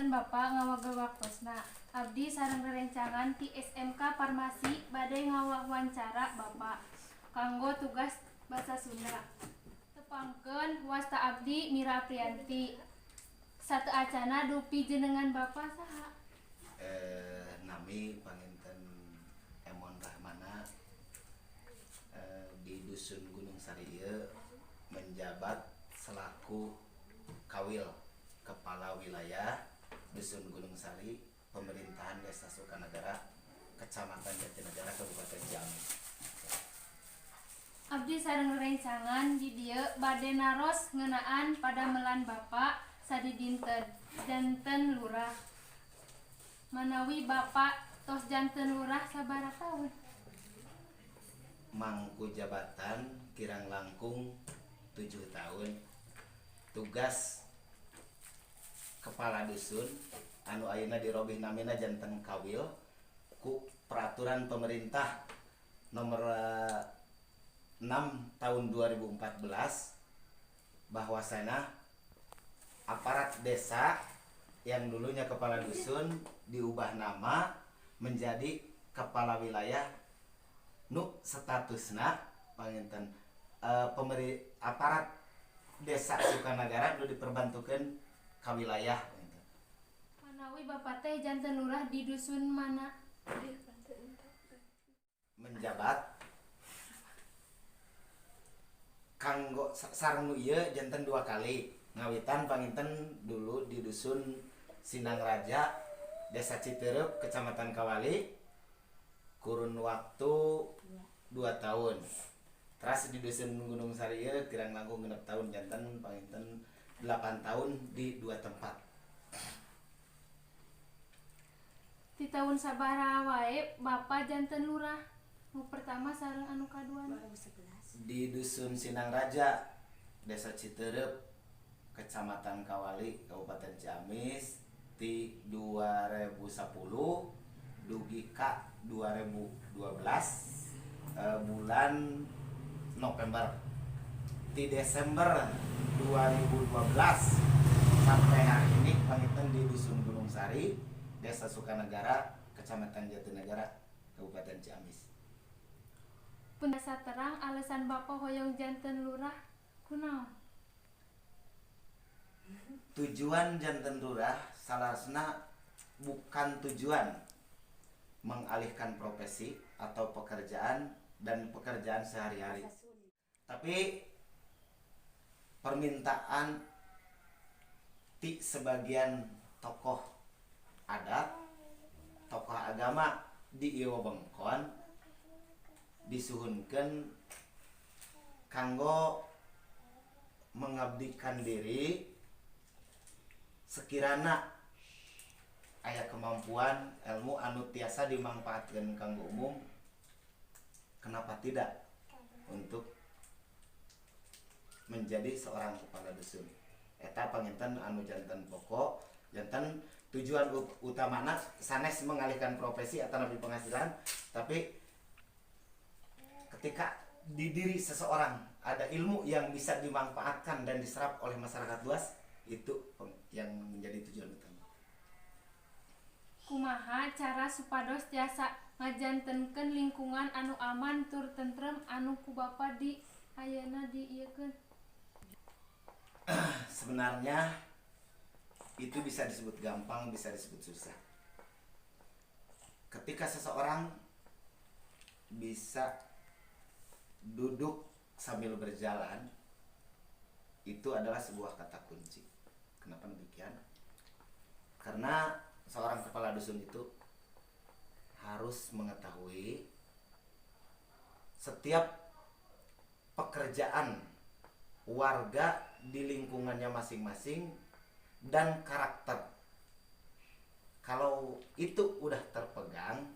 Punten Bapak ngawaga waktosna. Abdi sareng rerencangan ti SMK Farmasi badai ngawawancara Bapak kanggo tugas basa Sunda. Tepangkeun wasta abdi Mira Aprianti. Sateacana dupi jenengan Bapak saha? Nami panginten Emon Rahmana, di Dusun Gunung Sari ieu menjabat selaku Kawil Kepala Wilayah Dusun Gunung Sari, Pemerintahan Desa Sukanagara, Kecamatan Jatinegara, Kabupaten Ciamis. Abdi sareng rerencangan di dieu bade naros ngeunaan padamelan Bapak sadi dinten janten lurah. Manawi Bapak tos janten lurah sabaraha taun? Mangku jabatan kirang langkung 7 tahun. Tugas kepala dusun anu ayeuna dirobih namina janten kawil ku peraturan pemerintah nomor 6 tahun 2014 bahwasana aparat desa yang dulunya kepala dusun diubah nama menjadi kepala wilayah nu statusna panginten aparat desa Sukanagara nu diperbantukeun ka wilayah. Manawi Bapak teh janten lurah di dusun mana? Menjabat kanggo sareng nu ieu janten 2 kali. Ngawitan panginten dulu di dusun Sinang Raja, Desa Citereup, Kecamatan Kawali, kurun waktu 2 tahun. Terus di dusun Gunung Sari ieu kirang langkung 6 tahun janten panginten 8 tahun di 2 tempat. Di tahun sabaraha wae Bapak janten lurah? Nu pertama sareng anu kaduana? 2011. Di dusun Sinang Raja, Desa Citereup, Kecamatan Kawali, Kabupaten Ciamis, ti 2010 dugi ka 2012 bulan November. Di Desember 2012 sampai hari ini panginten di dusun Gunung Sari, Desa Sukanagara, Kecamatan Jatinegara, Kabupaten Ciamis. Pendasa terang alasan Bapak hoyong janten lurah kunaon? Tujuan janten lurah salasna bukan tujuan mengalihkan profesi atau pekerjaan dan pekerjaan sehari-hari, tapi permintaan ti sebagian tokoh adat, tokoh agama di ieu wewengkon disuhunkeun kanggo mengabdikan diri sekirana aya kemampuan ilmu anu tiasa dimanfaatkeun kanggo umum, kenapa tidak untuk menjadi seorang kepala dusun. Eta panginten anu janten pokok, janten tujuan utamana sanes mengalihkan profesi atau lebih penghasilan, tapi ketika di diri seseorang ada ilmu yang bisa dimanfaatkan dan diserap oleh masyarakat luas, itu yang menjadi tujuan utama. Kumaha cara supados tiasa ngajantenkeun lingkungan anu aman tur tentrem anu ku Bapak di ayeuna diieukeun? Sebenarnya itu bisa disebut gampang, bisa disebut susah. Ketika seseorang bisa duduk sambil berjalan, itu adalah sebuah kata kunci. Kenapa demikian? Karena seorang kepala dusun itu harus mengetahui setiap pekerjaan warga di lingkungannya masing-masing dan karakter. Kalau itu udah terpegang,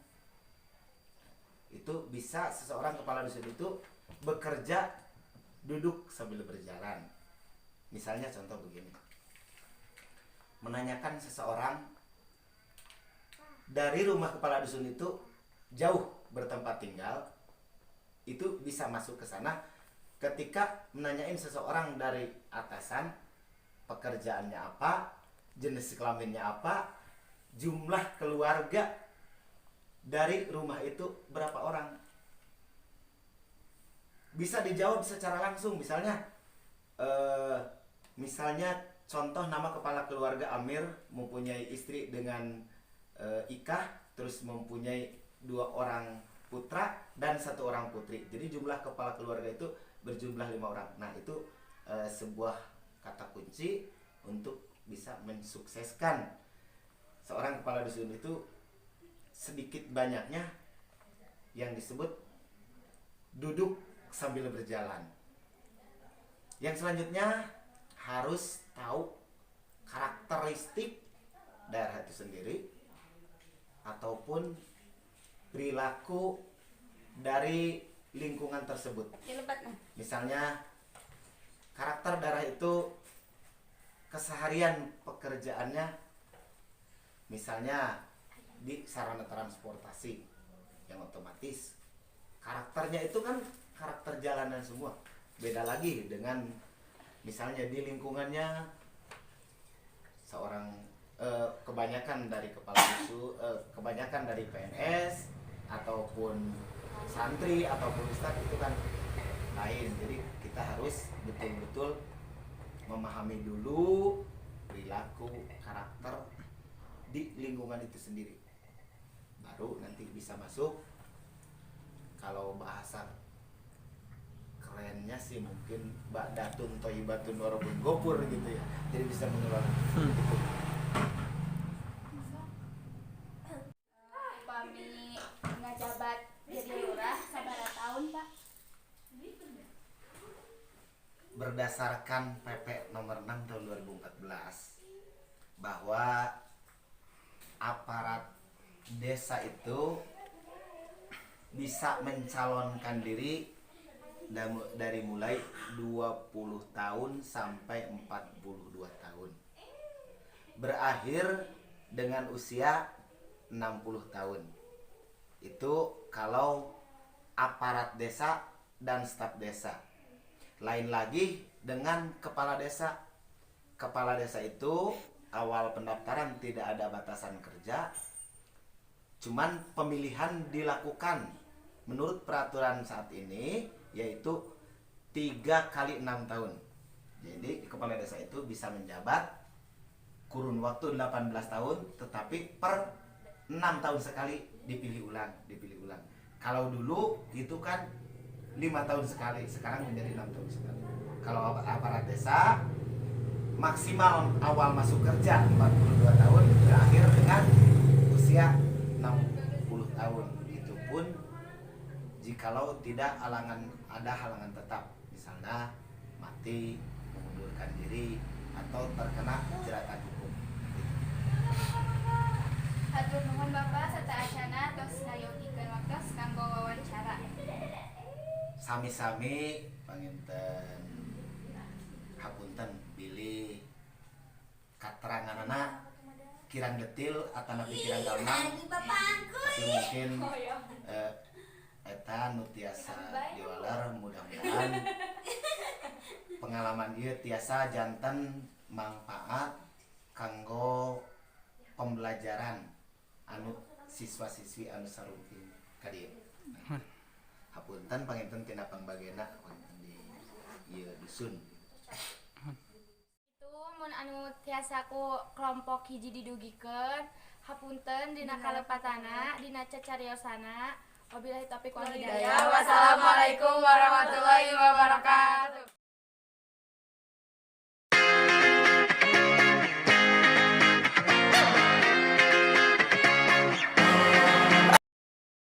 itu bisa seseorang kepala dusun itu bekerja duduk sambil berjalan. Misalnya contoh begini, menanyakan seseorang dari rumah kepala dusun itu jauh bertempat tinggal, itu bisa masuk ke sana. Ketika menanyain seseorang dari atasan pekerjaannya apa, jenis kelaminnya apa, jumlah keluarga dari rumah itu berapa orang. Bisa dijawab secara langsung, misalnya contoh nama kepala keluarga Amir mempunyai istri dengan Ika, terus mempunyai 2 orang putra dan 1 orang putri. Jadi jumlah kepala keluarga itu berjumlah 5 orang. Nah, itu sebuah kata kunci untuk bisa mensukseskan seorang kepala dusun itu. Sedikit banyaknya yang disebut duduk sambil berjalan. Yang selanjutnya harus tahu karakteristik daerah itu sendiri ataupun perilaku dari lingkungan tersebut. Misalnya karakter daerah itu keseharian pekerjaannya, misalnya di sarana transportasi, yang otomatis karakternya itu kan karakter jalanan semua. Beda lagi dengan misalnya di lingkungannya seorang kebanyakan dari kepala dusun, kebanyakan dari PNS ataupun santri ataupun ustadz, itu kan lain. Jadi kita harus betul-betul memahami dulu perilaku karakter di lingkungan itu sendiri, baru nanti bisa masuk. Kalau bahasa kerennya sih mungkin ba'datun thayyibatun warabun gopur gitu ya, jadi bisa mengelola gitu. Upami ngajabat jadi lurah sabaraha tahun, Pak? Berdasarkan PP nomor 6 tahun 2014 bahwa aparat desa itu bisa mencalonkan diri dari mulai 20 tahun sampai 42 tahun, berakhir dengan usia 60 tahun. Itu kalau aparat desa dan staf desa. Lain lagi dengan kepala desa. Kepala desa itu awal pendaftaran tidak ada batasan kerja, cuman pemilihan dilakukan menurut peraturan saat ini, yaitu 3 kali 6 tahun. Jadi kepala desa itu bisa menjabat kurun waktu 18 tahun, tetapi per 6 tahun sekali dipilih ulang. Kalau dulu itu kan 5 tahun sekali, sekarang menjadi 6 tahun sekali. Kalau aparat desa maksimal awal masuk kerja 42 tahun, berakhir dengan usia 60 tahun. Itu pun jikalau tidak ada halangan tetap, misalnya mati, mengundurkan diri, atau terkena jeratan hukum. Hatur nuhun Bapak serta acana tos ngayogikeun waktos kanggo wawancara. Sami-sami panginten hapunten bilih kateranganana kirang detil atanapi kirang gampang, tapi mungkin eta nu tiasa diwaler, mudah-mudahan pengalaman ieu tiasa janten manfaat kanggo pembelajaran anu siswa-siswi anu sarungkeun ka dieu. Hapunten panginten tina pangbagena wonten di ieu dusun. Itu mun anu tiasa ku kelompok hiji didugikeun, hapunten dina kalepatana, dina cacariosana. Wabillahi taufiq wal hidayah. Wassalamualaikum warahmatullahi wabarakatuh.